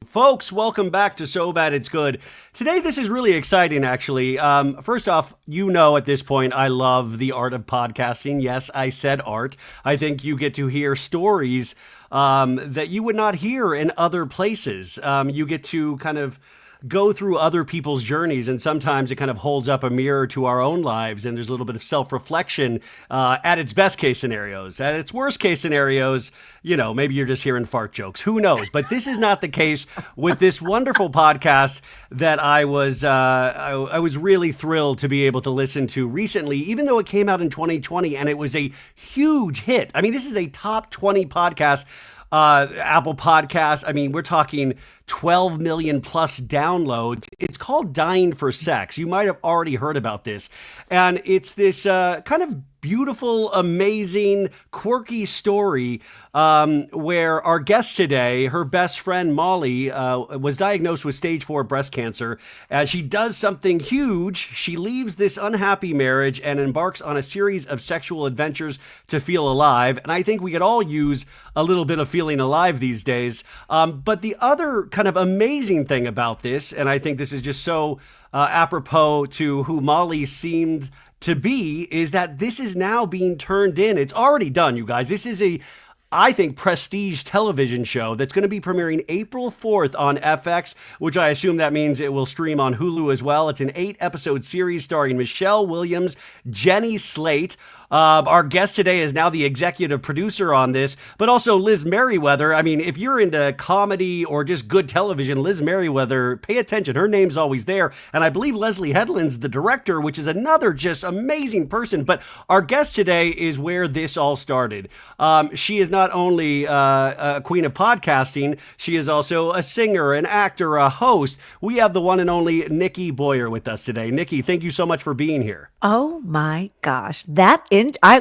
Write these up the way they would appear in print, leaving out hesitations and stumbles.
Folks, welcome back to So Bad It's Good. Today, this is really exciting, actually. First off, you know at this point, I love the art of podcasting. Yes, I said art. I think you get to hear stories that you would not hear in other places. You get to kind of go through other people's journeys, and sometimes it kind of holds up a mirror to our own lives, and there's a little bit of self-reflection at its best case scenarios. At its worst case scenarios, you know, maybe you're just hearing fart jokes. Who knows? But this is not the case with this wonderful podcast that I was really thrilled to be able to listen to recently, even though it came out in 2020 and it was a huge hit. I mean, this is a top 20 podcast. Apple Podcasts. I mean, we're talking 12 million plus downloads. It's called Dying for Sex. You might have already heard about this. And it's this kind of beautiful, amazing, quirky story where our guest today, her best friend Molly, was diagnosed with stage 4 breast cancer. And she does something huge. She leaves this unhappy marriage and embarks on a series of sexual adventures to feel alive. And I think we could all use a little bit of feeling alive these days. But the other kind of amazing thing about this, and I think this is just so apropos to who Molly seemed to be, is that this is now being turned in. It's already done, you guys. This is I think, prestige television show that's going to be premiering April 4th on FX, which I assume that means it will stream on Hulu as well. It's an 8-episode series starring Michelle Williams, Jenny Slate. Our guest today is now the executive producer on this, but also Liz Merriweather. I mean, if you're into comedy or just good television, Liz Merriweather, pay attention. Her name's always there. And I believe Leslie Headland's the director, which is another just amazing person. But our guest today is where this all started. She is not only a queen of podcasting, she is also a singer, an actor, a host. We have the one and only Nikki Boyer with us today. Nikki, thank you so much for being here. Oh my gosh.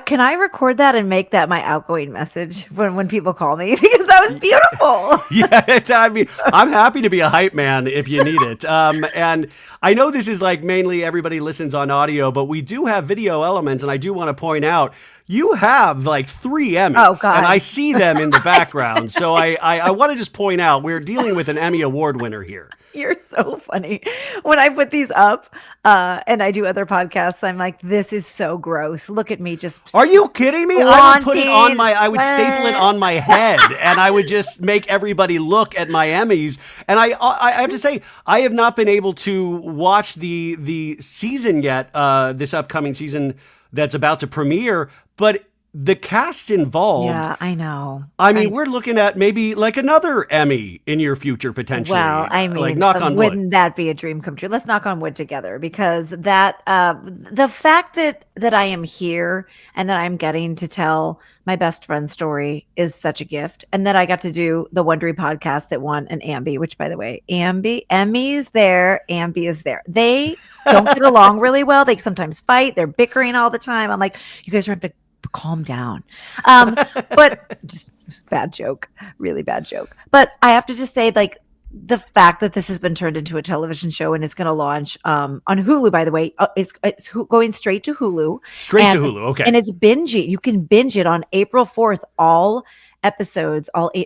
Can I record that and make that my outgoing message when people call me? Because that was beautiful. Yeah, I mean, I'm happy to be a hype man if you need it. And I know this is like mainly everybody listens on audio, but we do have video elements. And I do want to point out, you have like 3 Emmys, and I see them in the background. So I want to just point out, we're dealing with an Emmy Award winner here. You're so funny. When I put these up and I do other podcasts, I'm like, this is so gross. Look at me just. Are you kidding me? I would put it on I would staple it on my head and I would just make everybody look at my Emmys. And I have to say, I have not been able to watch the season yet, this upcoming season that's about to premiere, but the cast involved. Yeah, I know. I mean, we're looking at maybe like another Emmy in your future potentially. Well, I mean, like, knock on wood. Wouldn't that be a dream come true? Let's knock on wood together, because that the fact that I am here and that I'm getting to tell my best friend's story is such a gift, and that I got to do the Wondery podcast that won an Ambi, which, by the way, Emmy is there, Ambi is there. They don't get along really well. They sometimes fight. They're bickering all the time. I'm like, you guys are have to calm down. But just bad joke, really bad joke. But I have to just say, like, the fact that this has been turned into a television show and it's going to launch on Hulu, by the way, it's going straight to Hulu. Straight to Hulu, okay. And it's binging. You can binge it on April 4th. All 8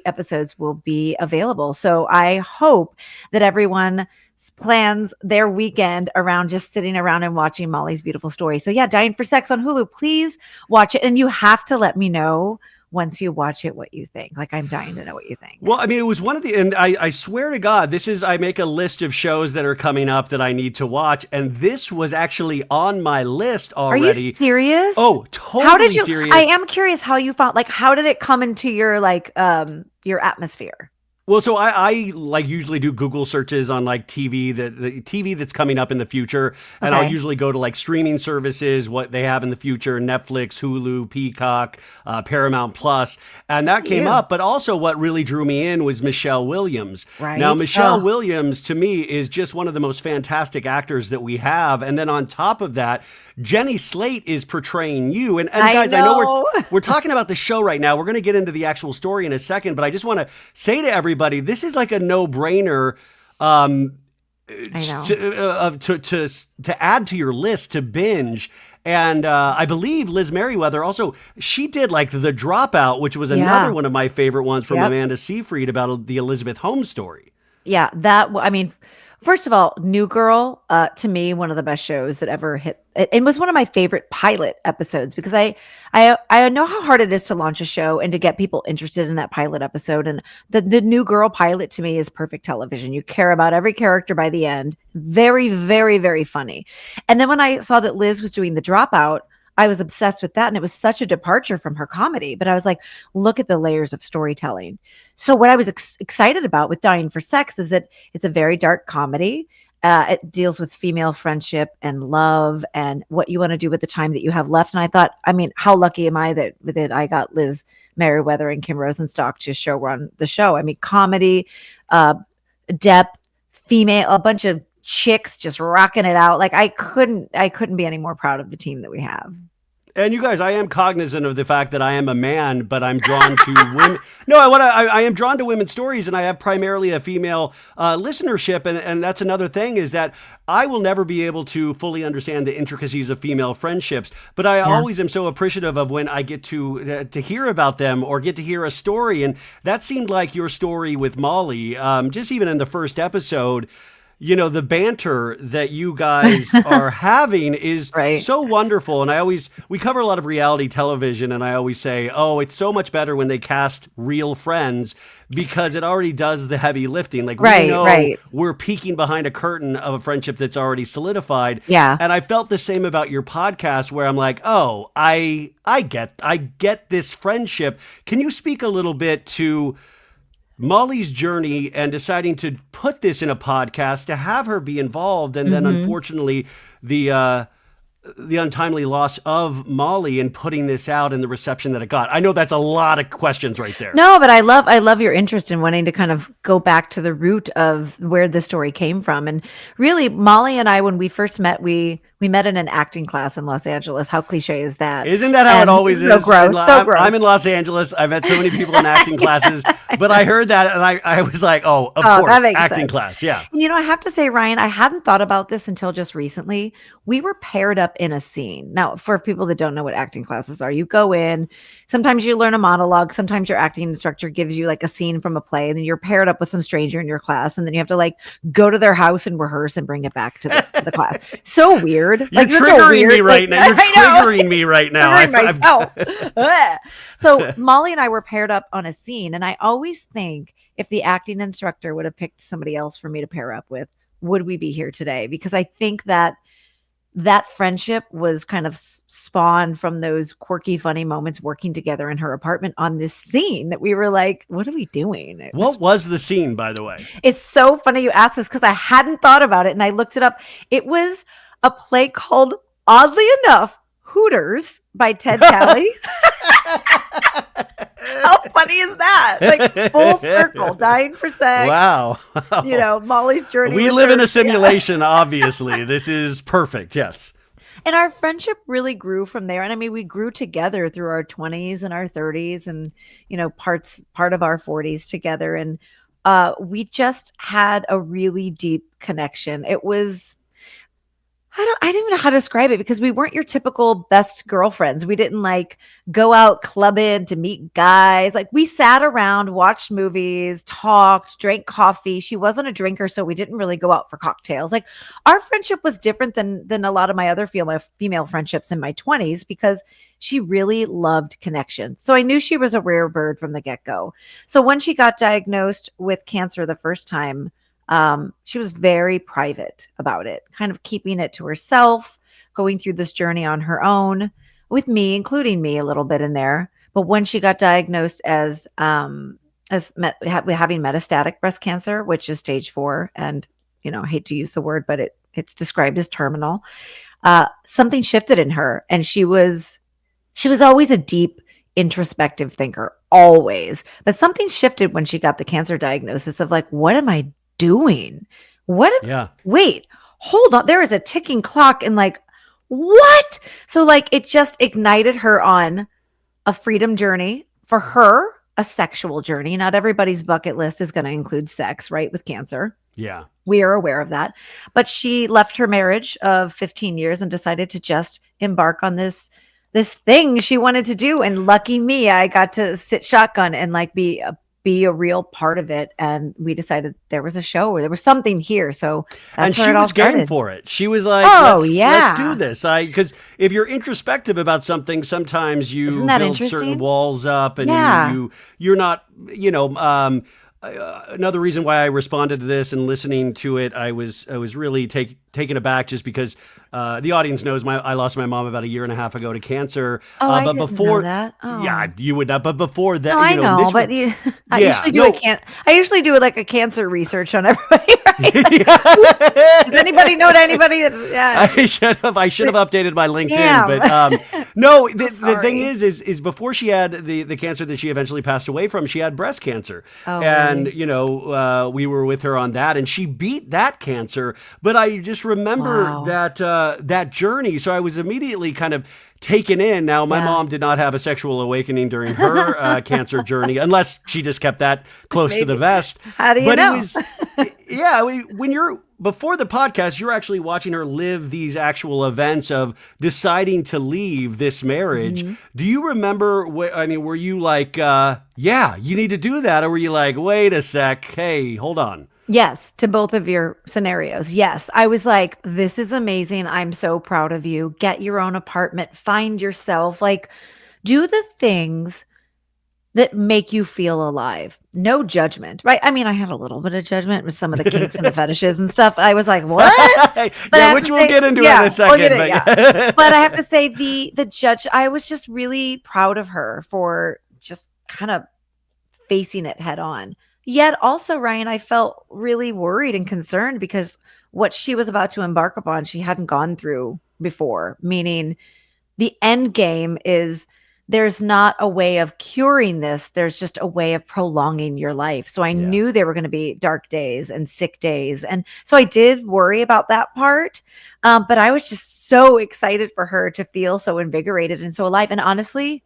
episodes will be available. So I hope that everyone plans their weekend around just sitting around and watching Molly's beautiful story. So yeah, Dying for Sex on Hulu. Please watch it. And you have to let me know once you watch it what you think. Like, I'm dying to know what you think. Well, I mean, it was one of the, and I swear to God, I make a list of shows that are coming up that I need to watch. And this was actually on my list already. Are you serious? Oh, totally serious. I am curious how you found, like, how did it come into your, like, your atmosphere? Well, so I like usually do Google searches on like TV, the TV that's coming up in the future. And I'll usually go to like streaming services, what they have in the future, Netflix, Hulu, Peacock, Paramount Plus. And that came up. But also what really drew me in was Michelle Williams. Right. Now, Michelle Williams, to me, is just one of the most fantastic actors that we have. And then on top of that, Jenny Slate is portraying you. And guys, I know we're talking about the show right now. We're going to get into the actual story in a second. But I just want to say to everybody, this is like a no-brainer to add to your list to binge. And I believe Liz Merriweather also, she did like The Dropout, which was another one of my favorite ones from Amanda Seyfried about the Elizabeth Holmes story. Yeah, I mean, first of all, New Girl, to me, one of the best shows that ever hit. It was one of my favorite pilot episodes because I know how hard it is to launch a show and to get people interested in that pilot episode. And the New Girl pilot to me is perfect television. You care about every character by the end. Very, very, very funny. And then when I saw that Liz was doing The Dropout, I was obsessed with that. And it was such a departure from her comedy. But I was like, look at the layers of storytelling. So what I was excited about with Dying for Sex is that it's a very dark comedy. It deals with female friendship and love and what you want to do with the time that you have left. And I thought, I mean, how lucky am I that I got Liz Merriweather and Kim Rosenstock to show run the show? I mean, comedy, uh, depth, female, a bunch of chicks just rocking it out. Like I couldn't be any more proud of the team that we have. And you guys, I am cognizant of the fact that I am a man, but I'm drawn to women. No, I am drawn to women's stories, and I have primarily a female listenership, and that's another thing is that I will never be able to fully understand the intricacies of female friendships, but I always am so appreciative of when I get to hear about them or get to hear a story, and that seemed like your story with Molly. Just even in the first episode. You know, the banter that you guys are having is so wonderful. And we cover a lot of reality television, and I always say, oh, it's so much better when they cast real friends because it already does the heavy lifting. Like, we know we're peeking behind a curtain of a friendship that's already solidified. Yeah. And I felt the same about your podcast where I'm like, oh, I get this friendship. Can you speak a little bit to Molly's journey and deciding to put this in a podcast to have her be involved, and then unfortunately the untimely loss of Molly and putting this out and the reception that it got? I know that's a lot of questions right there. No, but I love your interest in wanting to kind of go back to the root of where the story came from. And really, Molly and I, when we first met, we met in an acting class in Los Angeles. How cliche is that? Isn't that how it always is? So gross. I'm in Los Angeles. I've met so many people in acting classes, but I heard that and I was like, oh, of course, acting class. Yeah. And, I have to say, Ryan, I hadn't thought about this until just recently. We were paired up in a scene. Now, for people that don't know what acting classes are, you go in, sometimes you learn a monologue, sometimes your acting instructor gives you like a scene from a play, and then you're paired up with some stranger in your class, and then you have to like go to their house and rehearse and bring it back to the class. So weird. You're triggering me right now. You're triggering me right now. So Molly and I were paired up on a scene, and I always think if the acting instructor would have picked somebody else for me to pair up with, would we be here today? Because I think that friendship was kind of spawned from those quirky, funny moments working together in her apartment on this scene that we were like, what are we doing? What was the scene, by the way? It's so funny you asked this because I hadn't thought about it, and I looked it up. It was a play called, oddly enough, Hooters by Ted Talley. How funny is that? Like full circle, Dying for Sex. Wow. Molly's journey. We live in a simulation, obviously. This is perfect. Yes. And our friendship really grew from there. And I mean, we grew together through our 20s and our 30s and, part of our 40s together. And we just had a really deep connection. It was, I don't even know how to describe it because we weren't your typical best girlfriends. We didn't like go out clubbing to meet guys. Like we sat around, watched movies, talked, drank coffee. She wasn't a drinker, so we didn't really go out for cocktails. Like our friendship was different than a lot of my other female friendships in my 20s because she really loved connection. So I knew she was a rare bird from the get-go. So when she got diagnosed with cancer the first time, she was very private about it, kind of keeping it to herself, going through this journey on her own with me, including me a little bit in there. But when she got diagnosed as having metastatic breast cancer, which is stage 4, and, I hate to use the word, but it's described as terminal, something shifted in her. And she was always a deep, introspective thinker, always. But something shifted when she got the cancer diagnosis of like, what am I doing? Wait, hold on. There is a ticking clock and like, what? So like, it just ignited her on a freedom journey for her, a sexual journey. Not everybody's bucket list is going to include sex, right? With cancer. Yeah. We are aware of that. But she left her marriage of 15 years and decided to just embark on this thing she wanted to do. And lucky me, I got to sit shotgun and like be be a real part of it. And we decided there was a show or there was something here. So And that's where she it all was game started. for it. She was like, Oh, let's do yeah. this. Because if you're introspective about something, sometimes Isn't you that build certain interesting? walls up, and Yeah. you're not, another reason why I responded to this and listening to it, I was really taken aback, just because the audience knows I lost my mom about a year and a half ago to cancer. Oh, I But didn't know before, that. yeah, Oh. you would not. But before No, that, I know, this was, but you, I yeah, usually do no. I usually do like a cancer research on everybody, right? Like, does Yeah. anybody know to anybody that's yeah. I should have updated my LinkedIn, Damn. but no. So The thing sorry. is before she had the cancer that she eventually passed away from, she had breast cancer, Oh, and really? we were with her on that, and she beat that cancer. But I just remember Wow. that journey, so I was immediately kind of taken in. Now, my Yeah. mom did not have a sexual awakening during her cancer journey, unless she just kept that close to the Maybe. vest. How do you But it know? was, yeah, when you're before the podcast, you're actually watching her live these actual events of deciding to leave this marriage. Mhm. Do you remember? I mean, were you like, yeah, you need to do that, or were you like, wait a sec, hey, hold on? Yes, to both of your scenarios. Yes. I was like, this is amazing. I'm so proud of you. Get your own apartment, find yourself, like do the things that make you feel alive. No judgment, right? I mean, I had a little bit of judgment with some of the kinks and the fetishes and stuff. I was like, "What?" But I Yeah, have which to we'll say get into in yeah, a we'll get second. it, But yeah. yeah. But I have to say the judge I was just really proud of her for just kind of facing it head on. Yet also, Ryan, I felt really worried and concerned because what she was about to embark upon, she hadn't gone through before, meaning the end game is there's not a way of curing this. There's just a way of prolonging your life. So I Yeah. knew there were going to be dark days and sick days. And so I did worry about that part. But I was just so excited for her to feel so invigorated and so alive. And honestly,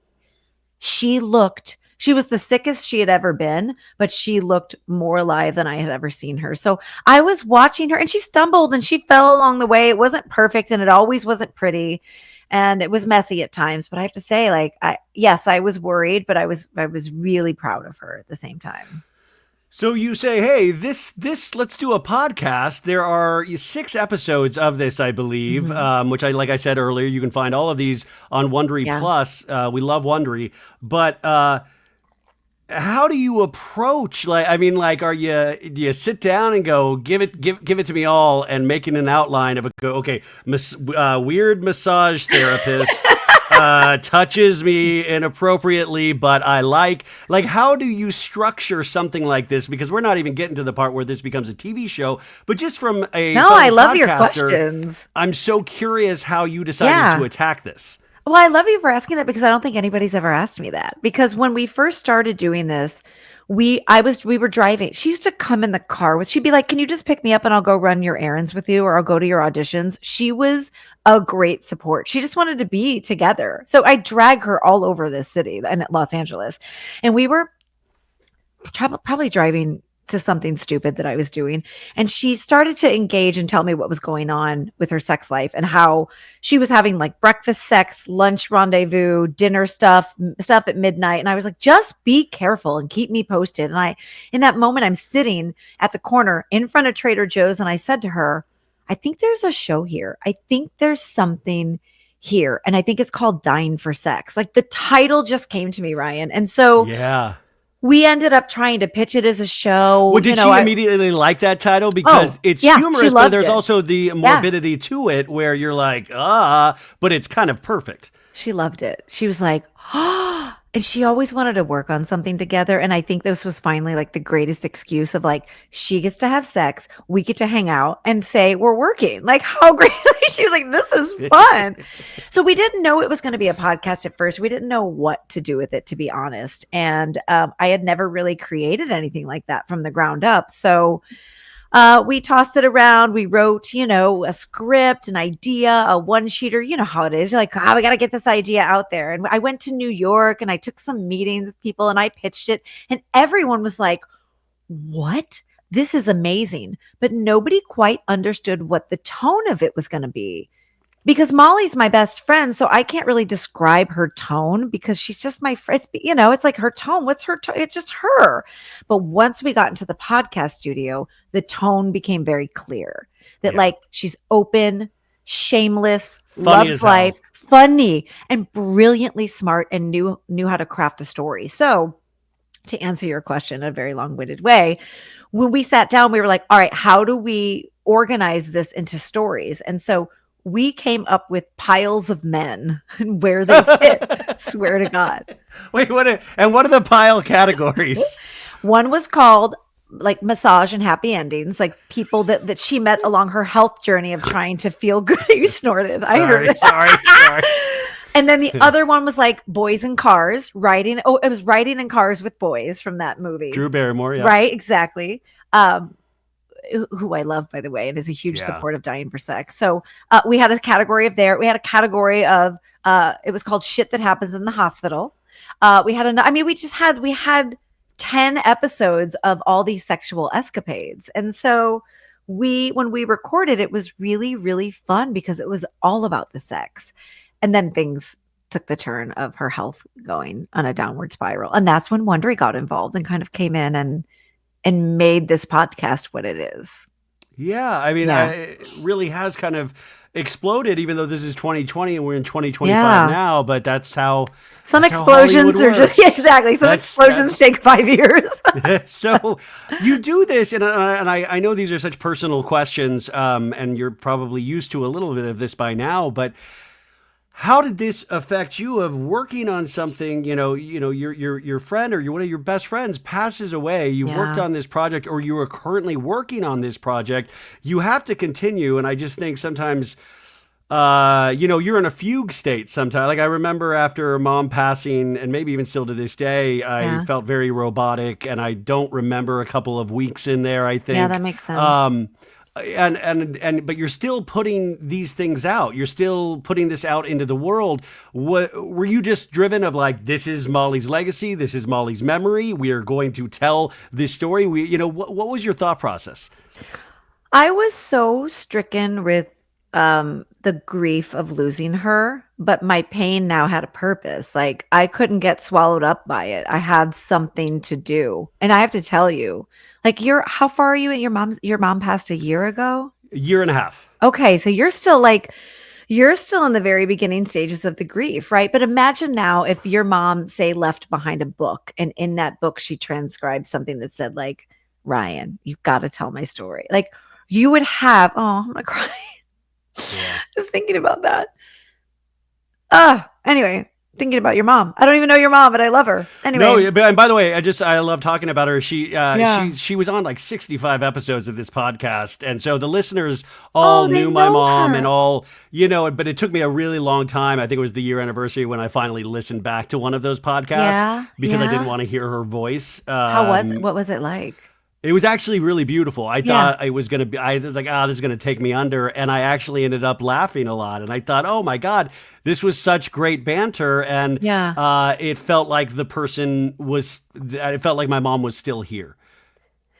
she was the sickest she had ever been, but she looked more alive than I had ever seen her. So I was watching her and she stumbled and she fell along the way. It wasn't perfect and it always wasn't pretty and it was messy at times, but I have to say yes, I was worried, but I was really proud of her at the same time. So you say, hey, this let's do a podcast. There are 6 episodes of this, I believe, Mhm. which like I said earlier, you can find all of these on Wondery Yeah. Plus. We love Wondery, but how do you approach? Like, I mean, like, do you sit down and go, give it to me all, and making an outline of okay, weird massage therapist. Touches me inappropriately, but I like how do you structure something like this? Because we're not even getting to the part where this becomes a TV show, but just from a No, fellow I love your podcaster, questions. I'm so curious how you decided to Yeah. attack this. Well, I love you for asking that because I don't think anybody's ever asked me that. Because when we first started doing this, we were driving. She used to come in the car with she'd be like, "Can you just pick me up and I'll go run your errands with you or I'll go to your auditions?" She was a great support. She just wanted to be together. So I drag her all over this city and Los Angeles. And we were probably driving to something stupid that I was doing. And she started to engage and tell me what was going on with her sex life and how she was having like breakfast sex, lunch rendezvous, dinner stuff at midnight. And I was like, just be careful and keep me posted. And in that moment, I'm sitting at the corner in front of Trader Joe's. And I said to her, I think there's a show here. I think there's something here. And I think it's called Dying for Sex. Like the title just came to me, Ryan. And so Yeah. we ended up trying to pitch it as a show. Well, did she immediately like that title? Because Oh, it's yeah, she humorous, but loved there's it. also the morbidity to it where you're like, but it's kind of perfect. She loved it. She was like, oh, and she always wanted to work on something together. And I think this was finally like the greatest excuse of like, she gets to have sex, we get to hang out and say we're working. Like, how great. She was like, this is fun. So we didn't know it was going to be a podcast at first. We didn't know what to do with it, to be honest. And I had never really created anything like that from the ground up. So we tossed it around. We wrote, a script, an idea, a one-sheeter. You know how it is. You're like, we got to get this idea out there. And I went to New York and I took some meetings with people and I pitched it. And everyone was like, what? This is amazing. But nobody quite understood what the tone of it was going to be. because Molly's my best friend, so I can't really describe her tone because she's just my friend. It's like her tone. What's her tone? It's just her. But once we got into the podcast studio, the tone became very clear that Yeah. like she's open, shameless, Funny loves as hell. life, funny, and brilliantly smart, and knew how to craft a story. So to answer your question in a very long-winded way, when we sat down, we were like, all right, how do we organize this into stories? And so we came up with piles of men and where they fit. Swear to God. Wait, what are the pile categories? One was called like massage and happy endings, like people that she met along her health journey of trying to feel good. You snorted. I heard it. Sorry. And then the other one was like boys in cars, riding. Oh, it was riding in cars with boys from that movie. Drew Barrymore, yeah. Right, exactly. Who I love, by the way, and is a huge support of Dying for Sex. So we had a category of there. We had a category of it was called shit that happens in the hospital. We had 10 episodes of all these sexual escapades. And so when we recorded, it was really, really fun because it was all about the sex. And then things took the turn of her health going on a downward spiral. And that's when Wondery got involved and kind of came in and made this podcast what it is. Yeah, I mean, Yeah. it really has kind of exploded, even though this is 2020 and we're in 2025 Yeah. now, but that's how Some that's how explosions Hollywood are just works. exactly. Some explosions take 5 years. So you do this, and I know these are such personal questions, and you're probably used to a little bit of this by now, but how did this affect you of working on something, your friend or one of your best friends passes away, you Yeah. worked on this project or you are currently working on this project, you have to continue. And I just think sometimes, you're in a fugue state sometimes. Like I remember after mom passing, and maybe even still to this day, I felt very robotic and I don't remember a couple of weeks in there, I think. Yeah, that makes sense. But you're still putting these things out. You're still putting this out into the world. Were you just driven of like, this is Molly's legacy, this is Molly's memory, we are going to tell this story? What was your thought process? I was so stricken with the grief of losing her, but my pain now had a purpose. Like I couldn't get swallowed up by it. I had something to do. And I have to tell you, like how far are you at your mom passed a year ago? A year and a half. Okay, so you're still in the very beginning stages of the grief, right? But imagine now if your mom, say, left behind a book, and in that book she transcribed something that said, like, Ryan, you've got to tell my story. Like you would have, I'm gonna cry. Yeah. Just thinking about that. Anyway, thinking about your mom. I don't even know your mom, but I love her. Anyway. No, and by the way, I love talking about her. She Yeah. she was on like 65 episodes of this podcast, and so the listeners all they knew my know mom her. and all, but it took me a really long time. I think it was the year anniversary when I finally listened back to one of those podcasts because I didn't want to hear her voice. What was it like? It was actually really beautiful. I thought it was going to be, I was like, this is going to take me under. And I actually ended up laughing a lot. And I thought, oh my God, this was such great banter. And it felt like it felt like my mom was still here.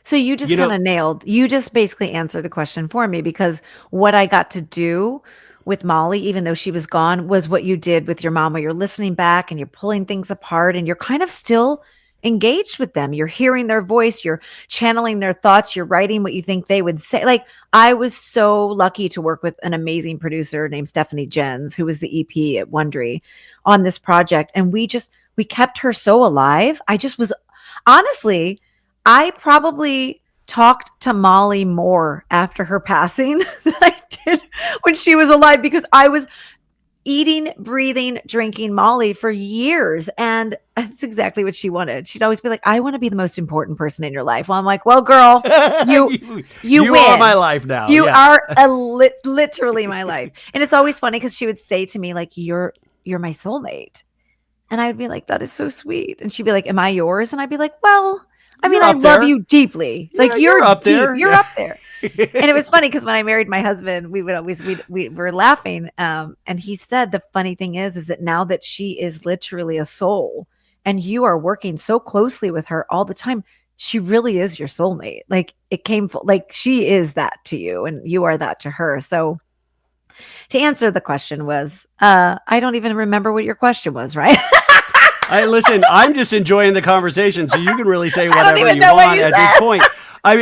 So you just you just basically answered the question for me, because what I got to do with Molly, even though she was gone, was what you did with your mom, where you're listening back and you're pulling things apart and you're kind of still engaged with them. You're hearing their voice, you're channeling their thoughts, you're writing what you think they would say. Like I was so lucky to work with an amazing producer named Stephanie Jens, who was the EP at Wondery on this project. And we kept her so alive. Honestly, I probably talked to Molly more after her passing than I did when she was alive, because I was eating, breathing, drinking Molly for years. And that's exactly what she wanted. She'd always be like, I want to be the most important person in your life. Well, I'm like, well, girl, you win. are my life now. You are literally my life. And it's always funny because she would say to me, like, you're my soulmate. And I'd be like, that is so sweet. And she'd be like, am I yours? And I'd be like, well, I mean, I love you deeply. Yeah, like you're up there. You're up there. And it was funny because when I married my husband, we were laughing. And he said, the funny thing is that now that she is literally a soul and you are working so closely with her all the time, she really is your soulmate. Like she is that to you and you are that to her. So to answer the question was, I don't even remember what your question was, right? Listen, I'm just enjoying the conversation, so you can really say whatever you know what want you at said. this point. I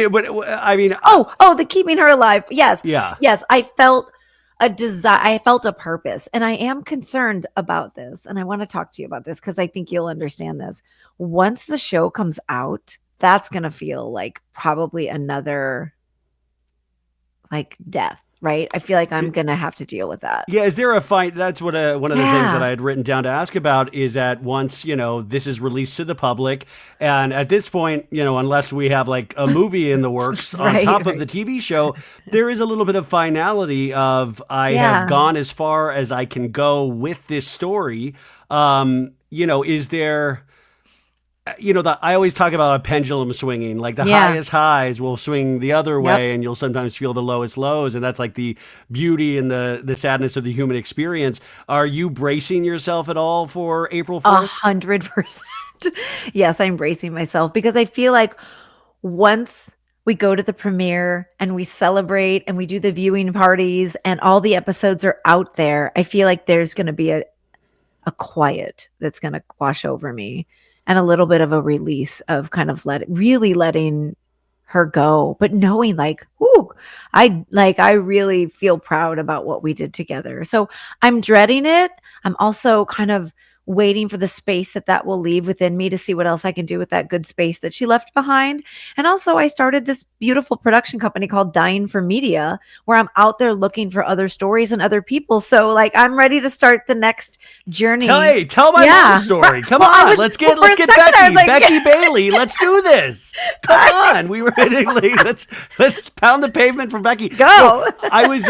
mean, The keeping her alive. Yes. yeah. Yes. I felt a desire. I felt a purpose, and I am concerned about this. And I want to talk to you about this because I think you'll understand this. Once the show comes out, that's going to feel like probably another like death, right? I feel like I'm going to have to deal with that. Yeah, is there a fight? That's what one of the things that I had written down to ask about is that once, this is released to the public, and at this point, unless we have like a movie in the works on top of the TV show, there is a little bit of finality of I have gone as far as I can go with this story. Is there... I always talk about a pendulum swinging, like the highest highs will swing the other way and you'll sometimes feel the lowest lows. And that's like the beauty and the sadness of the human experience. Are you bracing yourself at all for April 4th? 100%. Yes, I'm bracing myself because I feel like once we go to the premiere and we celebrate and we do the viewing parties and all the episodes are out there, I feel like there's going to be a quiet that's going to wash over me. And a little bit of a release of kind of really letting her go, but knowing like, I really feel proud about what we did together. So I'm dreading it. I'm also kind of waiting for the space that will leave within me to see what else I can do with that good space that she left behind. And also I started this beautiful production company called Dying for Media, where I'm out there looking for other stories and other people. So like, I'm ready to start the next journey. Tell my mom's story. Come on. Let's get Becky, Becky Bailey. Let's do this. Come on. We were ready. Let's pound the pavement for Becky. Go. No, I was,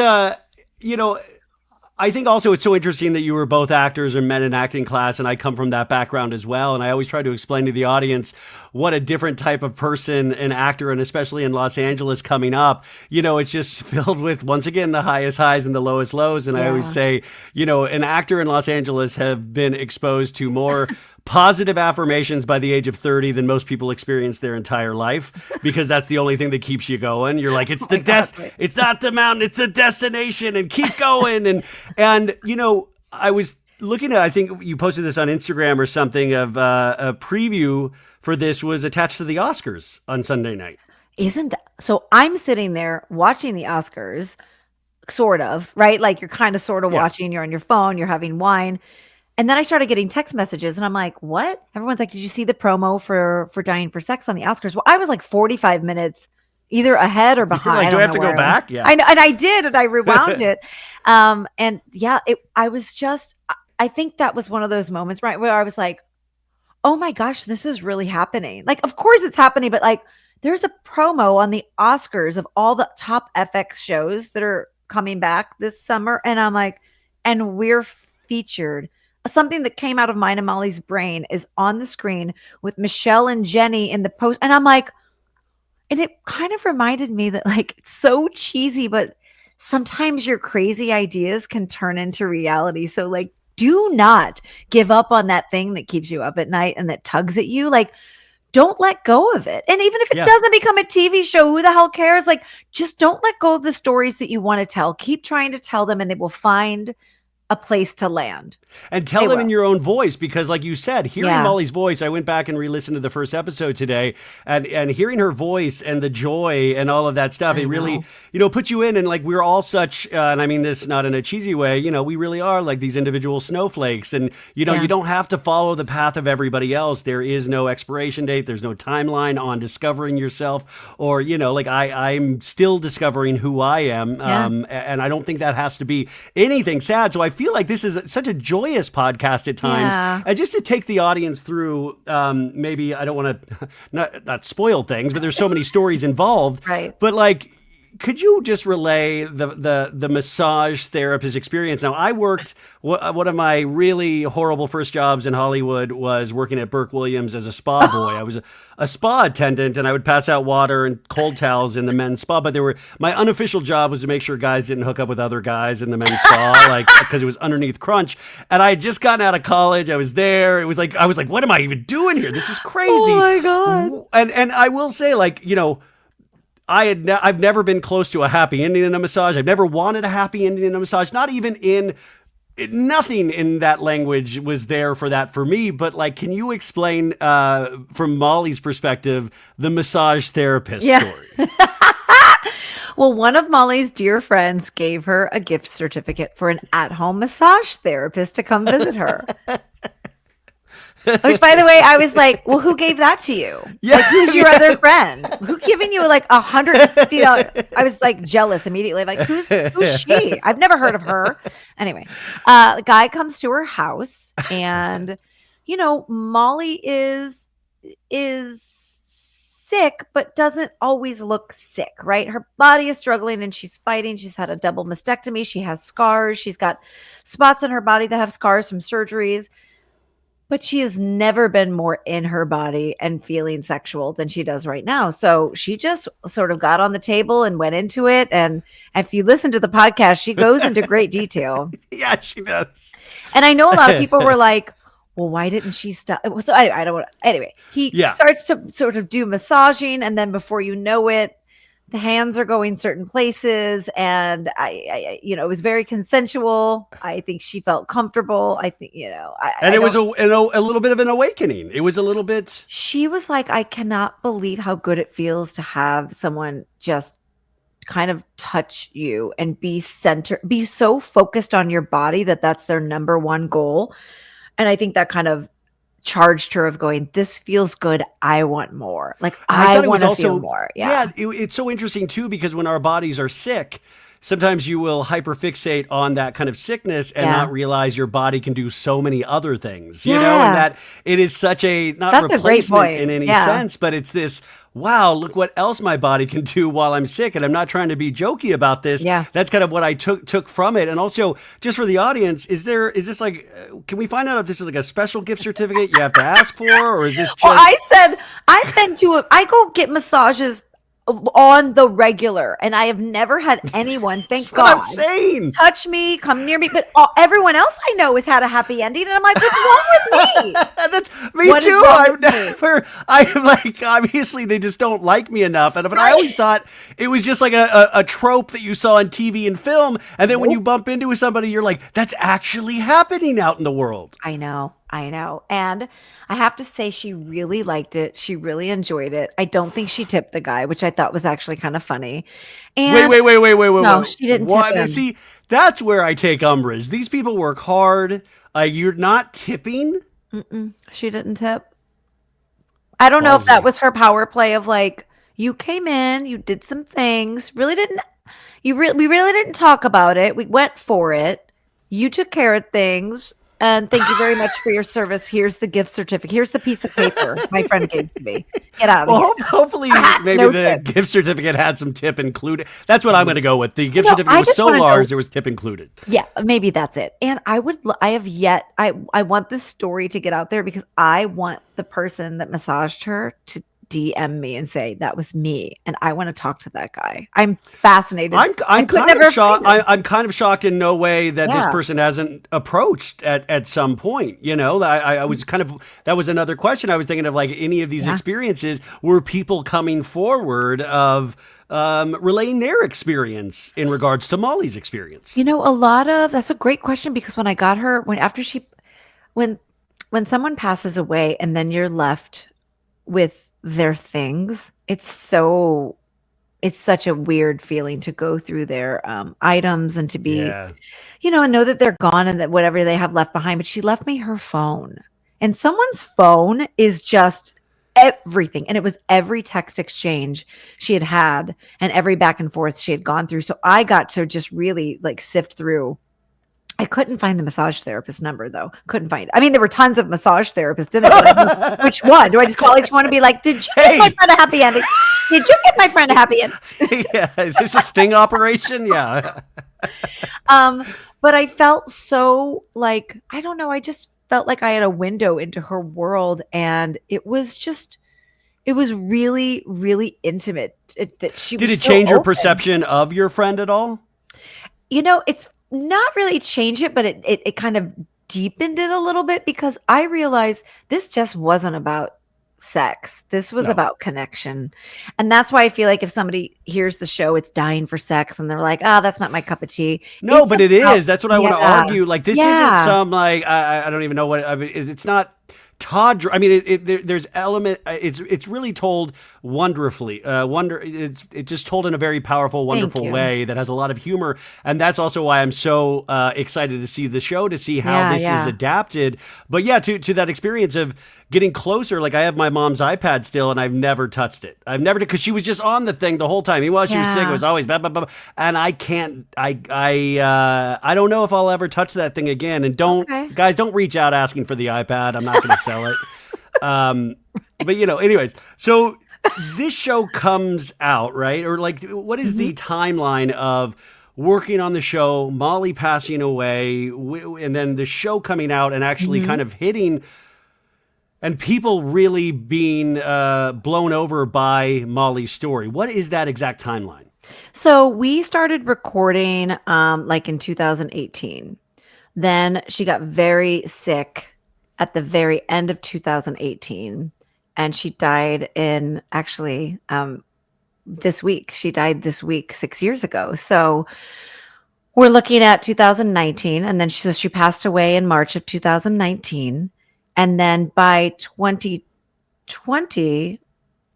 I think also it's so interesting that you were both actors and met in acting class, and I come from that background as well. And I always try to explain to the audience what a different type of person, an actor, and especially in Los Angeles coming up, it's just filled with, once again, the highest highs and the lowest lows. And I always say, an actor in Los Angeles have been exposed to more positive affirmations by the age of 30 than most people experience their entire life, because that's the only thing that keeps you going. You're like, it's it's not the mountain, it's the destination, and keep going. And I was looking at, I think you posted this on Instagram or something, of a preview for this was attached to the Oscars on Sunday night. So I'm sitting there watching the Oscars, sort of, right? Like you're kind of sort of watching, you're on your phone, you're having wine. And then I started getting text messages and I'm like, what? Everyone's like, did you see the promo for Dying for Sex on the Oscars? Well, I was like 45 minutes either ahead or behind. Like, do I have to go back? Yeah. I know, and I did, and I rewound it. I think that was one of those moments, right, where I was like, oh my gosh, this is really happening. Like, of course it's happening, but like there's a promo on the Oscars of all the top FX shows that are coming back this summer. And I'm like, and we're featured. Something that came out of mine and Molly's brain is on the screen with Michelle and Jenny in the post. And I'm like, and it kind of reminded me that like, it's so cheesy, but sometimes your crazy ideas can turn into reality. So like, do not give up on that thing that keeps you up at night and that tugs at you. Like, don't let go of it. And even if it doesn't become a TV show, who the hell cares? Like, just don't let go of the stories that you want to tell. Keep trying to tell them and they will find a place to land. And tell them in your own voice, because like you said, hearing Molly's voice, I went back and re-listened to the first episode today, and hearing her voice and the joy and all of that stuff, it really, puts you in. And like, we're all such, and I mean this not in a cheesy way, we really are like these individual snowflakes. And, you don't have to follow the path of everybody else. There is no expiration date. There's no timeline on discovering yourself, or, like I'm still discovering who I am. And I don't think that has to be anything sad. So I feel like this is such a joyous podcast at times, and just to take the audience through, maybe I don't want to not spoil things, but there's so many stories involved, right? But like, could you just relay the massage therapist experience? Now, I worked, one of my really horrible first jobs in Hollywood was working at Burke Williams as a spa boy. I was a spa attendant, and I would pass out water and cold towels in the men's spa. But my unofficial job was to make sure guys didn't hook up with other guys in the men's spa, like, because it was underneath crunch. And I had just gotten out of college. I was there. It was like, I was like, what am I even doing here? This is crazy. Oh my God. And I will say, like, I've never been close to a happy ending in a massage. I've never wanted a happy ending in a massage. Not even nothing in that language was there for that for me. But like, can you explain from Molly's perspective the massage therapist story? Well, one of Molly's dear friends gave her a gift certificate for an at-home massage therapist to come visit her. Which, by the way, I was like, well, who gave that to you? Yeah, like, who's your other friend? Who giving you like $150? I was like jealous immediately. Like, who's she? I've never heard of her. Anyway, the guy comes to her house, and Molly is sick, but doesn't always look sick, right? Her body is struggling and she's fighting. She's had a double mastectomy. She has scars. She's got spots on her body that have scars from surgeries. But she has never been more in her body and feeling sexual than she does right now. So she just sort of got on the table and went into it. And if you listen to the podcast, she goes into great detail. Yeah, she does. And I know a lot of people were like, well, why didn't she stop? So I don't want to. Anyway, he starts to sort of do massaging. And then before you know it, the hands are going certain places, and I it was very consensual. I think she felt comfortable. I think, and it was a little bit of an awakening. It was a little bit. She was like, I cannot believe how good it feels to have someone just kind of touch you and be so focused on your body that's their number one goal. And I think that kind of charged her of going, this feels good. I want more. Like, I want to feel more. Yeah. It's so interesting too, because when our bodies are sick, sometimes you will hyperfixate on that kind of sickness and not realize your body can do so many other things, and that it is such that's replacement in any sense, but it's this, wow, look what else my body can do while I'm sick. And I'm not trying to be jokey about this. Yeah. That's kind of what I took from it. And also, just for the audience, is this like, can we find out if this is like a special gift certificate you have to ask for, or is this just... Well, I said, I go get massages on the regular, and I have never had anyone, thank God, I'm saying, touch me, come near me, but everyone else I know has had a happy ending, and I'm like, what's wrong with me? That's me too. I'm like, obviously they just don't like me enough, but I always thought it was just like a trope that you saw on TV and film, and then when you bump into somebody, you're like, that's actually happening out in the world. I know. And I have to say, she really liked it. She really enjoyed it. I don't think she tipped the guy, which I thought was actually kind of funny. And wait. No, she didn't tip him. See, that's where I take umbrage. These people work hard. You're not tipping? She didn't tip. I don't know if that was her power play of like, you came in, you did some things, we really didn't talk about it. We went for it. You took care of things. And thank you very much for your service. Here's the gift certificate. Here's the piece of paper my friend gave to me. Get out of here. Hopefully, maybe the gift certificate had some tip included. That's what I'm going to go with. The gift certificate was so large, there was tip included. Yeah, maybe that's it. And I want this story to get out there, because I want the person that massaged her to DM me and say that was me, and I want to talk to that guy. I'm fascinated. I'm kind of shocked. I'm kind of shocked in no way that this person hasn't approached at some point. I was kind of, that was another question I was thinking of, like, any of these experiences, were people coming forward of relaying their experience in regards to Molly's experience? That's a great question, because when I got her, when someone passes away and then you're left with their things, it's such a weird feeling to go through their items and to be, and know that they're gone and that whatever they have left behind. But she left me her phone, and someone's phone is just everything. And it was every text exchange she had and every back and forth she had gone through. So I got to just really like sift through. I couldn't find the massage therapist number, though. Couldn't find it. I mean, there were tons of massage therapists in there. Which one? Do I just call each one and be like, did you get my friend a happy ending? Did you get my friend a happy ending? Yeah. Is this a sting operation? Yeah. But I felt so like, I don't know. I just felt like I had a window into her world. And it was really, really intimate. Did it change your perception of your friend at all? It's not really change it, but it kind of deepened it a little bit, because I realized this just wasn't about sex. This was No. about connection. And that's why I feel like if somebody hears the show, it's dying for sex and they're like, oh, that's not my cup of tea. No, It's but it about, is. That's what I want to yeah, argue. Like, this isn't yeah. some, like, I don't even know what, I mean, it's not Todd. I mean, there's element, it's really told wonderfully. It's just told in a very powerful, Thank wonderful you. way that has a lot of humor. And that's also why I'm so excited to see the show, to see how Yeah, this is yeah. adapted. But yeah, to that experience of getting closer. Like, I have my mom's iPad still, and I've never touched it. I've never, because she was just on the thing the whole time. Even while she was sick, it Yeah. was always blah blah blah. And I can't. I don't know if I'll ever touch that thing again. And don't, Okay. guys, don't reach out asking for the iPad. I'm not going to sell it. But anyways, so this show comes out, right? Or like, what is Mhm. the timeline of working on the show, Molly passing away, and then the show coming out and actually Mhm. kind of hitting, and people really being blown over by Molly's story? What is that exact timeline? So we started recording like in 2018. Then she got very sick at the very end of 2018 and she died in actually this week. She died this week 6 years ago. So we're looking at 2019 and then she passed away in March of 2019 and then by 2020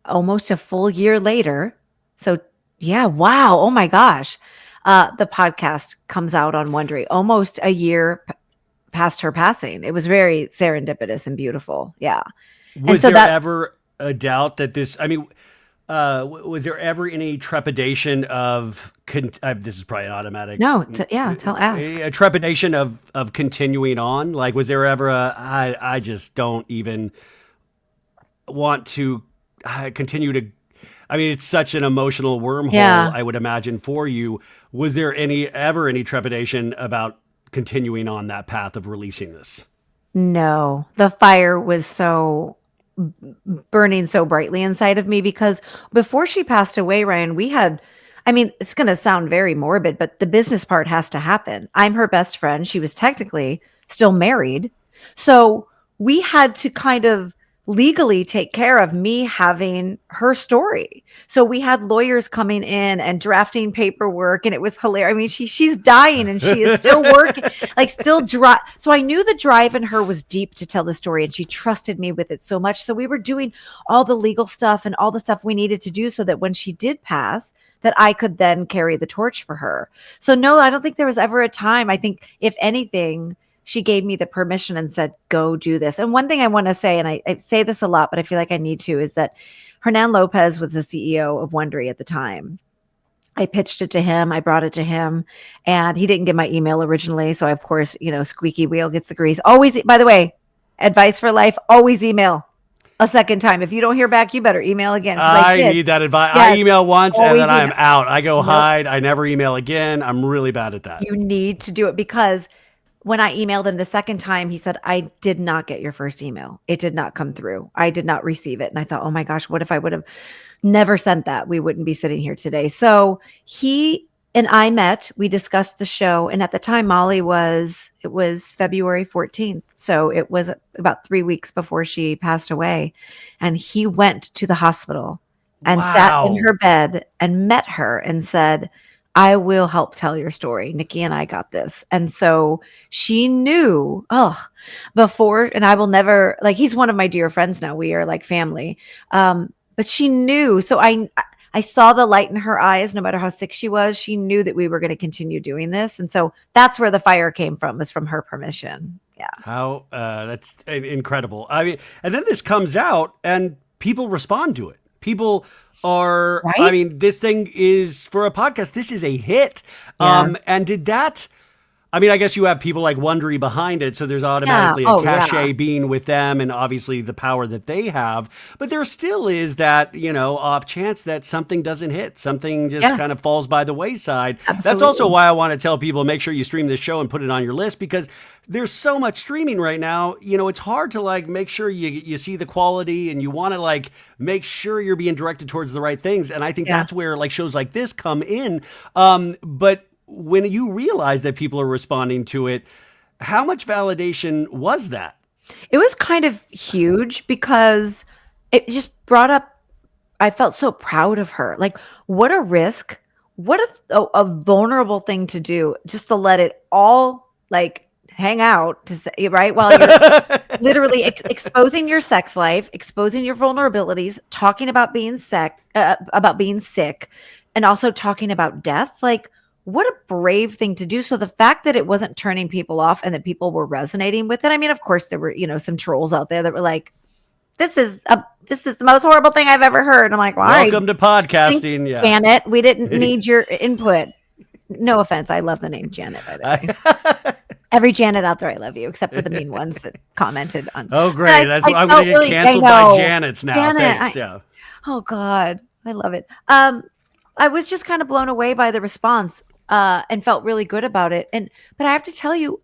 almost a full year later. So yeah, wow. Oh my gosh. The podcast comes out on Wondery almost a year past her passing. It was very serendipitous and beautiful. Yeah. And Was so there that ever a doubt that this? I mean, was there ever any trepidation of? This is probably an automatic. no, yeah, tell ask. A trepidation of continuing on. Like, was there ever a? I just don't even want to continue to. I mean, it's such an emotional wormhole, Yeah. I would imagine, for you. Was there any trepidation about continuing on that path of releasing this? No. The fire was so burning so brightly inside of me because before she passed away, Ryan, we had, I mean, it's going to sound very morbid, but the business part has to happen. I'm her best friend. She was technically still married. So we had to kind of legally take care of me having her story. So we had lawyers coming in and drafting paperwork and it was hilarious. I mean, she's dying and she is still working, like still dry. So I knew the drive in her was deep to tell the story and she trusted me with it so much. So we were doing all the legal stuff and all the stuff we needed to do so that when she did pass, that I could then carry the torch for her. So no, I don't think there was ever a time. I think if anything, she gave me the permission and said, go do this. And one thing I want to say, and I say this a lot, but I feel like I need to, is that Hernan Lopez was the CEO of Wondery at the time. I pitched it to him. I brought it to him and he didn't get my email originally. So I, of course, squeaky wheel gets the grease. Always, by the way, advice for life, always email a second time. If you don't hear back, you better email again. I I did. need that advice. I Yes, email once and always then I'm email. out. I go Nope. hide. I never email again. I'm really bad at that. You need to do it because when I emailed him the second time, he said, I did not get your first email. It did not come through. I did not receive it. And I thought, oh my gosh, what if I would have never sent that? We wouldn't be sitting here today. So he and I met, we discussed the show. And at the time, it was February 14th. So it was about 3 weeks before she passed away. And he went to the hospital and sat in Wow. her bed and met her and said, I will help tell your story. Nikki and I got this. And so she knew, before, and I will never, like, he's one of my dear friends now. We are like family. But she knew. So I saw the light in her eyes, no matter how sick she was. She knew that we were going to continue doing this. And so that's where the fire came from, was from her permission. Yeah. How that's incredible. I mean, and then this comes out and people respond to it. People are, I Right? mean, this thing is, for a podcast, this is a hit. Yeah. And did that, I mean, I guess you have people like Wondery behind it, so there's Yeah. automatically a Oh, cachet yeah. being with them and obviously the power that they have. But there still is that, off chance that something doesn't hit, something just Yeah. kind of falls by the wayside. That's also Absolutely. why I want to tell people, make sure you stream this show and put it on your list, because there's so much streaming right now. It's hard to like make sure you see the quality, and you want to like make sure you're being directed towards the right things. And I think Yeah. that's where like shows like this come in. But when you realize that people are responding to it, how much validation was that? It was kind of huge because it just brought up, I felt so proud of her. Like, what a risk, what a vulnerable thing to do, just to let it all like hang out to say, right? While you're literally exposing your sex life, exposing your vulnerabilities, talking about being sick, and also talking about death. Like, what a brave thing to do. So the fact that it wasn't turning people off and that people were resonating with it. I mean, of course, there were, some trolls out there that were like, this is the most horrible thing I've ever heard. I'm like, well, all right, Welcome to thanks, podcasting. Yeah. Janet. We didn't need your input. No offense. I love the name Janet, by the way. Every Janet out there, I love you, except for the mean ones that commented on. Oh, great. I'm going to get canceled by Janet's now. Janet, Thanks. Yeah. Oh God, I love it. I was just kind of blown away by the response, and felt really good about it. But I have to tell you,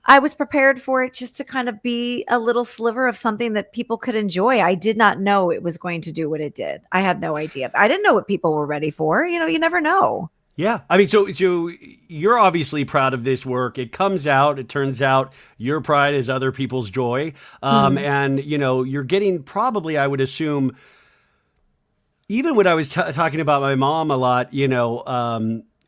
I was prepared for it just to kind of be a little sliver of something that people could enjoy. I did not know it was going to do what it did. I had no idea. I didn't know what people were ready for. You never know. Yeah. I mean, so you're obviously proud of this work. It comes out, it turns out your pride is other people's joy. And, you're getting probably, I would assume, even when I was talking about my mom a lot,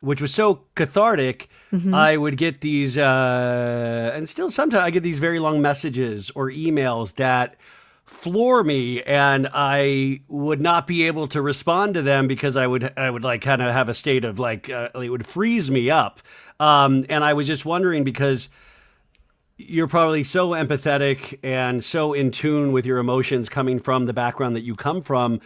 which was so cathartic, I would get these, and still sometimes I get these very long messages or emails that floor me, and I would not be able to respond to them because I would like kind of have a state of like, it would freeze me up. And I was just wondering, because you're probably so empathetic and so in tune with your emotions coming from the background that you come from,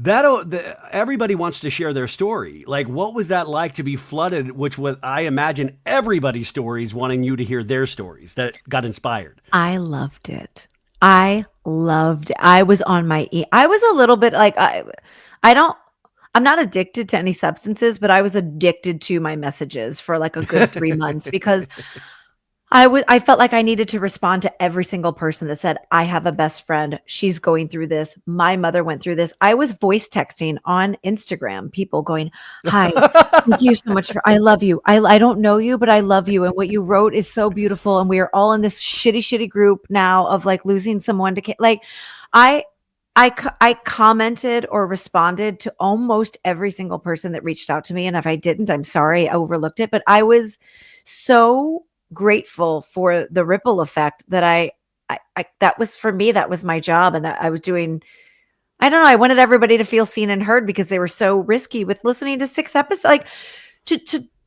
everybody wants to share their story. Like, what was that like to be flooded, which was, I imagine, everybody's stories wanting you to hear their stories that got inspired? I loved it. I was on my I was a little bit like, I'm not addicted to any substances, but I was addicted to my messages for like a good 3 months because I felt like I needed to respond to every single person that said, I have a best friend. She's going through this. My mother went through this. I was voice texting on Instagram, people going, hi, thank you so much. I love you. I don't know you, but I love you. And what you wrote is so beautiful. And we are all in this shitty group now of like losing someone to like, I commented or responded to almost every single person that reached out to me. And if I didn't, I'm sorry, I overlooked it. But I was so grateful for the ripple effect that I that was, for me, that was my job. And that I was doing, I don't know, I wanted everybody to feel seen and heard because they were so risky with listening to 6 episodes. Like to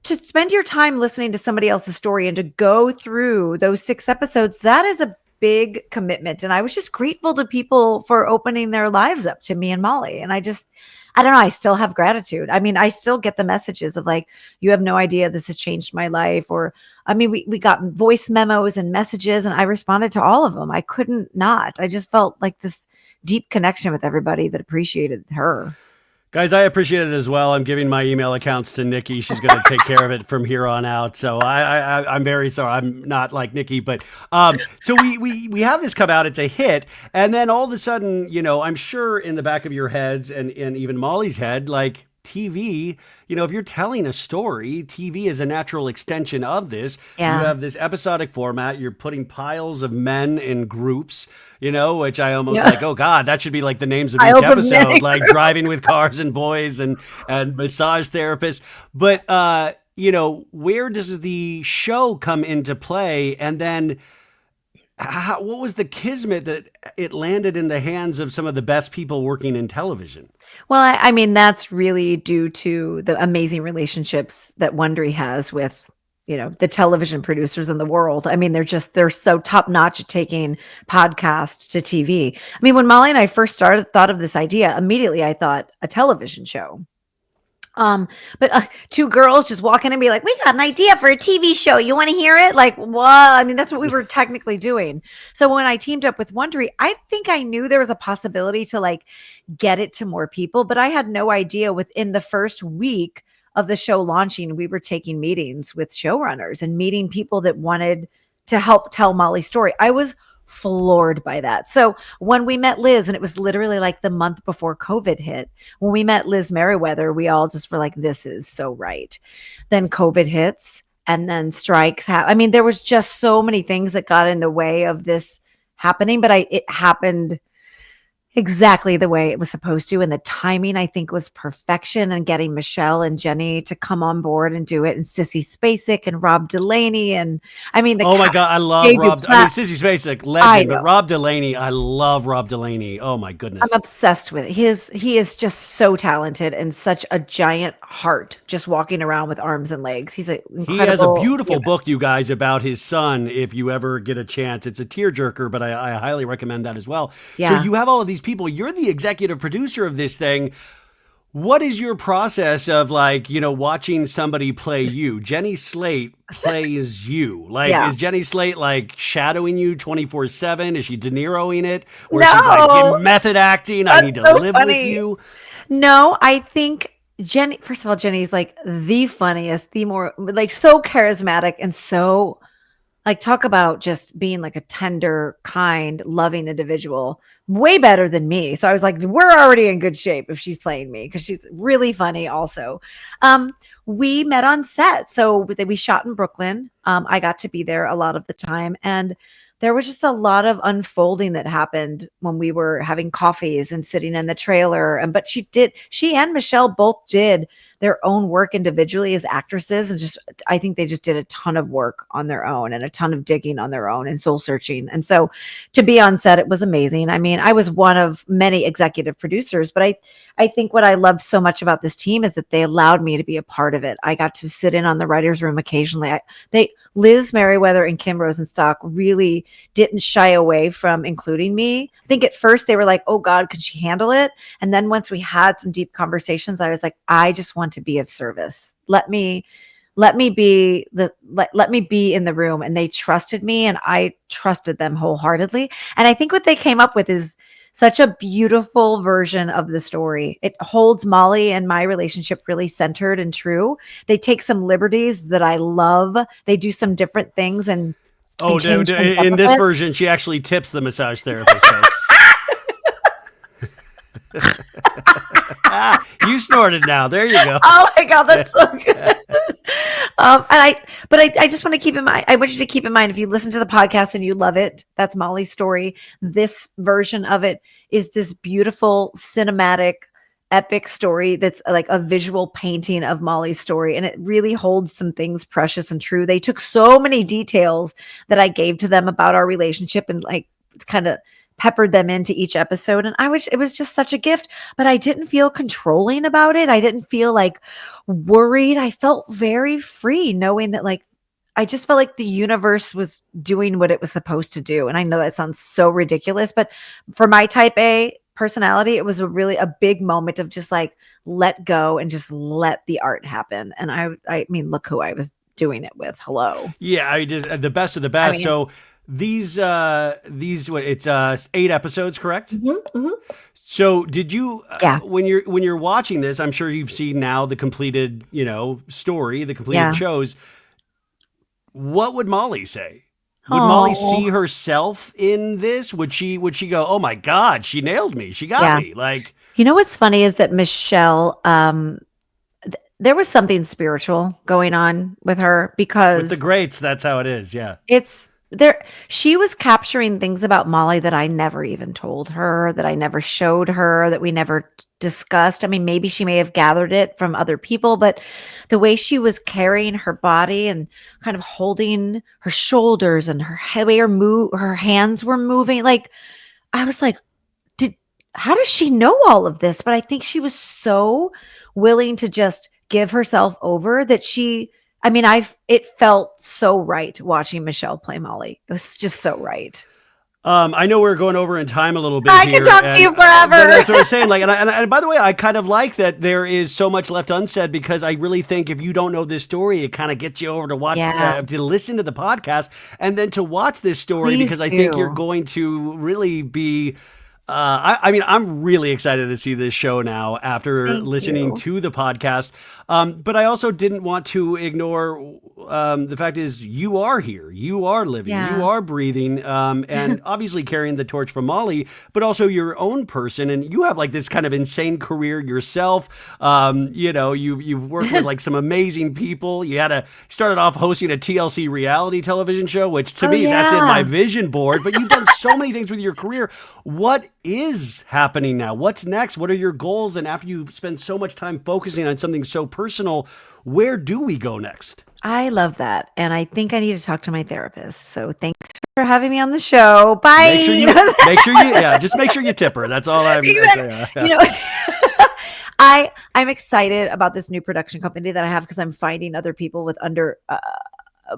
spend your time listening to somebody else's story and to go through those 6 episodes, that is a big commitment. And I was just grateful to people for opening their lives up to me and Molly. And I don't know, I still have gratitude. I mean, I still get the messages of like, you have no idea, this has changed my life. Or, I mean, we got voice memos and messages and I responded to all of them. I couldn't not. I just felt like this deep connection with everybody that appreciated her. Guys, I appreciate it as well. I'm giving my email accounts to Nikki. She's going to take care of it from here on out. So I'm very sorry. I'm not like Nikki, but so we have this come out. It's a hit, and then all of a sudden, I'm sure in the back of your heads and even Molly's head, like, TV, if you're telling a story, TV is a natural extension of this. Yeah. You have this episodic format. You're putting piles of men in groups, which I almost like, oh God, that should be like the names of each episode, like driving with cars and boys and massage therapists. But, where does the show come into play? And then what was the kismet that it landed in the hands of some of the best people working in television? Well, I mean, that's really due to the amazing relationships that Wondery has with, the television producers in the world. I mean, they're so top notch at taking podcast to TV. I mean, when Molly and I first thought of this idea, immediately I thought a television show. But 2 girls just walk in and be like, we got an idea for a TV show. You want to hear it? Like, well, I mean, that's what we were technically doing. So when I teamed up with Wondery, I think I knew there was a possibility to like get it to more people, but I had no idea within the first week of the show launching, we were taking meetings with showrunners and meeting people that wanted to help tell Molly's story. I was floored by that. So when we met Liz, and it was literally like the month before COVID hit, when we met Liz Merriweather, we all just were like, this is so right. Then COVID hits and then strikes. I mean, there was just so many things that got in the way of this happening, but it happened exactly the way it was supposed to. And the timing, I think, was perfection. And getting Michelle and Jenny to come on board and do it, and Sissy Spacek and Rob Delaney. And I mean, Oh my God, I love Jay Rob. I mean, Duplat. Sissy Spacek, I legend, but know. Rob Delaney, I love Rob Delaney. Oh my I'm goodness. obsessed with it. He is just so talented and such a giant heart, just walking around with arms and legs. He's an He has a incredible beautiful human. book, you guys, about his son. If you ever get a chance, it's a tearjerker, but I highly recommend that as well. So Yeah. you have all of these people. You're the executive producer of this thing. What is your process of like, watching somebody play you? Jenny Slate plays you. Like, Yeah. is Jenny Slate like shadowing you 24/7? Is she De Niroing it? Where she's like No, in method acting? I need that's to so live with funny. you. No, I think Jenny, first of all, Jenny's like the funniest, the more like so charismatic and so like talk about just being like a tender, kind, loving individual, way better than me. So I was like, we're already in good shape if she's playing me because she's really funny also. Um, we met on set. So we shot in Brooklyn. I got to be there a lot of the time. And there was just a lot of unfolding that happened when we were having coffees and sitting in the trailer. And but she and Michelle both did their own work individually as actresses, and just I think they just did a ton of work on their own and a ton of digging on their own and soul searching. And so to be on set, it was amazing. I mean, I was one of many executive producers, but I think what I loved so much about this team is that they allowed me to be a part of it. I got to sit in on the writers' room occasionally. Liz Merriweather and Kim Rosenstock really didn't shy away from including me. I think at first they were like, "Oh God, could she handle it?" And then once we had some deep conversations, I was like, "I just want to be of service. Let me be let me be in the room." And they trusted me, and I trusted them wholeheartedly. And I think what they came up with is such a beautiful version of the story. It holds Molly and my relationship really centered and true. They take some liberties that I love. They do some different things Oh, and change things up in a this bit. version, she actually tips the massage therapist, folks. You snorted now. There you go. Oh my God, that's so good. But I just want to keep in mind, I want you to keep in mind, if you listen to the podcast and you love it, that's Molly's story. This version of it is this beautiful, cinematic, epic story that's like a visual painting of Molly's story. And it really holds some things precious and true. They took so many details that I gave to them about our relationship and like kind of peppered them into each episode. And I wish it was just such a gift, but I didn't feel controlling about it. I didn't feel like worried. I felt very free knowing that like I just felt like the universe was doing what it was supposed to do. And I know that sounds so ridiculous, but for my type A personality, it was a big moment of just like let go and just let the art happen. And I mean, look who I was doing it with. Hello. Yeah, I just the best of the I best. mean, So it's 8 episodes, correct? mhm. So did you Yeah. when you're watching this, I'm sure you've seen now the completed, story, the completed Yeah. shows. What would Molly say? Would Molly Oh, see herself in this? Would she go, "Oh my God, she nailed me. She got yeah. me." Like, You know what's funny is that Michelle, there was something spiritual going on with her with the because greats, that's how it is. Yeah. it's there. She was capturing things about Molly that I never even told her, that I never showed her, that we never discussed. I mean, maybe she may have gathered it from other people, but the way she was carrying her body and kind of holding her shoulders and the way her hands were moving, like I was like, did how does she know all of this? But I think she was so willing to just give herself over that I mean, it felt so right watching Michelle play Molly. It was just so right. I know we're going over in time a little bit I could here, talk to and you but forever. that's what I'm saying. Like, and by the way, I kind of like that there is so much left unsaid because I really think if you don't know this story, it kind of gets you over to watch Yeah, to listen to the podcast and then to watch this story please because I think you're do. going to really be. I mean, I'm really excited to see this show now after Thank listening you. to the podcast. But I also didn't want to ignore the fact is you are here, you are living, you Yeah. are breathing, and obviously carrying the torch from Molly, but also your own person. And you have like this kind of insane career yourself. You've worked with like some amazing people. Started off hosting a TLC reality television show, which to Oh me that's in my yeah. vision board. But you've done so many things with your career. What is happening now? What's next? What are your goals? And after you spend so much time focusing on something so personal, where do we go next? I love that. And I think I need to talk to my therapist. So thanks for having me on the show. Bye. Just make sure you tip her. That's all I'm Exactly. I'm excited about this new production company that I have because I'm finding other people with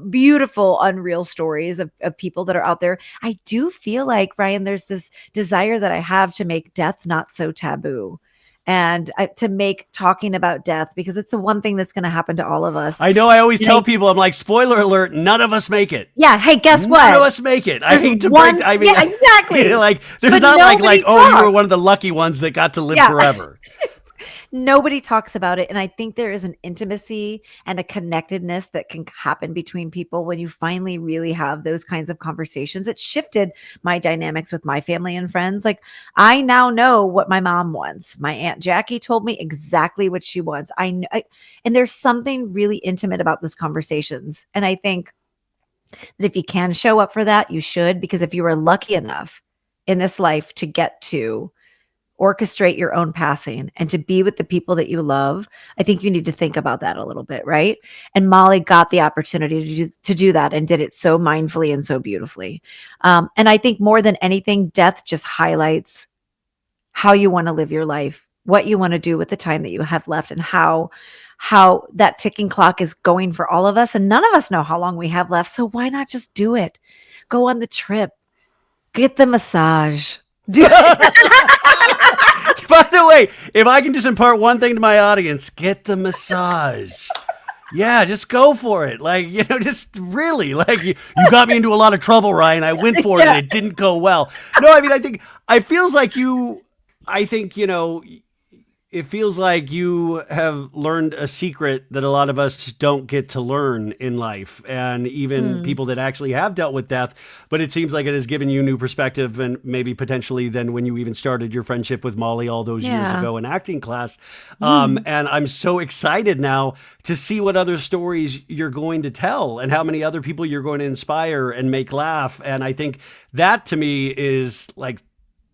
beautiful, unreal stories of people that are out there. I do feel like, Ryan, there's this desire that I have to make death not so taboo. And to make talking about death, because it's the one thing that's going to happen to all of us. I know. I always tell people, I'm like, spoiler alert, none of us make it. Yeah. Hey, guess what? None of us make it. I hate to break. I mean, yeah, exactly. Like, there's but not like, oh, you were one of the lucky ones that got to live forever. Nobody talks about it. And I think there is an intimacy and a connectedness that can happen between people when you finally really have those kinds of conversations. It shifted my dynamics with my family and friends. Like, I now know what my mom wants. My Aunt Jackie told me exactly what she wants. And there's something really intimate about those conversations. And I think that if you can show up for that, you should, because if you are lucky enough in this life to get to orchestrate your own passing and to be with the people that you love, I think you need to think about that a little bit, right? And Molly got the opportunity to do that and did it so mindfully and so beautifully. And I think more than anything, death just highlights how you want to live your life, what you want to do with the time that you have left, and how that ticking clock is going for all of us. And none of us know how long we have left. So why not just do it? Go on the trip, get the massage. By the way, if I can just impart one thing to my audience, get the massage. Yeah, just go for it. Like, just really, like, you got me into a lot of trouble, Ryan. I went for it and it didn't go well. No, I mean, it feels like it feels like you have learned a secret that a lot of us don't get to learn in life, and even people that actually have dealt with death. But it seems like it has given you new perspective, and maybe potentially than when you even started your friendship with Molly all those years ago in acting class. And I'm so excited now to see what other stories you're going to tell and how many other people you're going to inspire and make laugh. And I think that to me is like,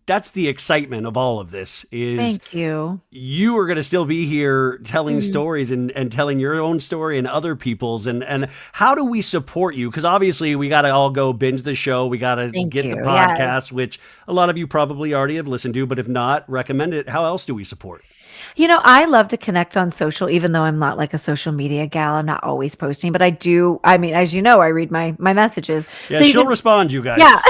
that's the excitement of all of this. Is Thank you. You are going to still be here telling stories and telling your own story and other people's. And how do we support you? Because obviously we got to all go binge the show. We got to get the podcast, which a lot of you probably already have listened to, but if not, recommend it. How else do we support? I love to connect on social, even though I'm not like a social media gal. I'm not always posting, but I do. I mean, as you know, I read my messages. Yeah, so she'll respond, you guys. Yeah.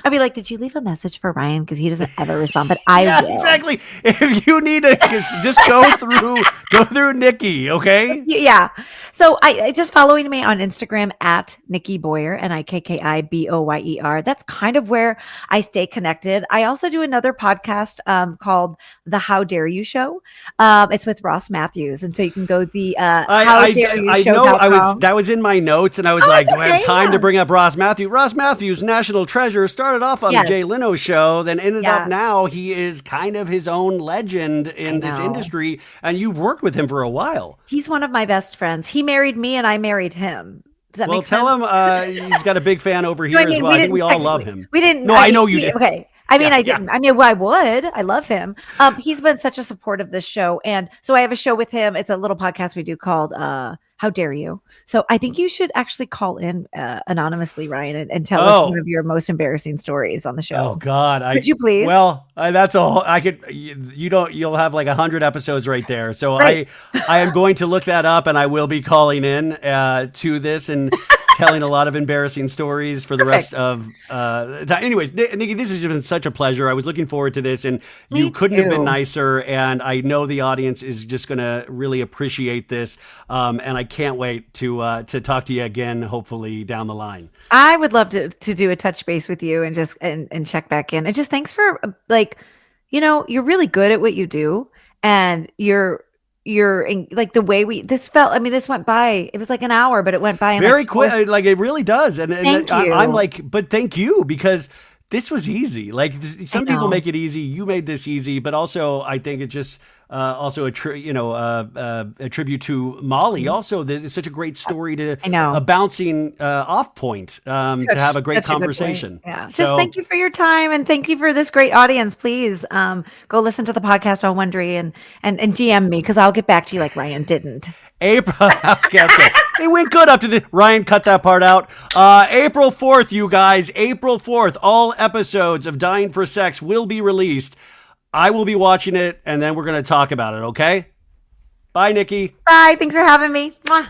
I'd be like, did you leave a message for Ryan? Because he doesn't ever respond, but I will. Exactly. If you need to just go through Nikki, okay? Yeah. So I just following me on Instagram at Nikki Boyer, NIKKIBOYER. That's kind of where I stay connected. I also do another podcast called The How Dare You Show. It's with Ross Matthews. And so you can go the How Dare You Show. I know that was in my notes, and I was do I have time to bring up Ross Matthews? Ross Matthews, national treasure, started off on the Jay Leno show, then ended up now he is kind of his own legend in this industry, and you've worked with him for a while. He's one of my best friends. He married me and I married him. Does that make sense? Well, tell him he's got a big fan over here as well. I think we all love him. We didn't. No, I know you did. Okay. I mean, I didn't. I mean, well, I would. I love him. He's been such a support of this show. And so I have a show with him. It's a little podcast we do called How Dare You? So I think you should actually call in anonymously, Ryan, and tell us one of your most embarrassing stories on the show. Oh God. Could you please? Well, that's all I could, you'll have like 100 episodes right there. So I am going to look that up, and I will be calling in to this and telling a lot of embarrassing stories for the rest of anyways, Nikki, this has been such a pleasure. I was looking forward to this, and you couldn't have been nicer. And I know the audience is just going to really appreciate this. And I can't wait to talk to you again, hopefully down the line. I would love to do a touch base with you and just and check back in. And just thanks for you're really good at what you do, and you're in, like, the way this went by. It was like an hour, but it went by very quick. Like, it really does. And thank you. I'm like, but thank you, because this was easy. Like, some people make it easy. You made this easy, but also I think it just, also a tribute to Molly. Also, it's such a great story to I know. a bouncing off point to have a great Such good point. conversation. Yeah. So, Just thank you for your time and thank you for this great audience. Please go listen to the podcast on Wondery and DM me because I'll get back to you like Ryan didn't. April, okay. It went good up to the Ryan. Cut that part out. April 4th, you guys. April 4th, all episodes of Dying for Sex will be released. I will be watching it, and then we're going to talk about it. Okay. Bye, Nikki. Bye. Thanks for having me. Mwah.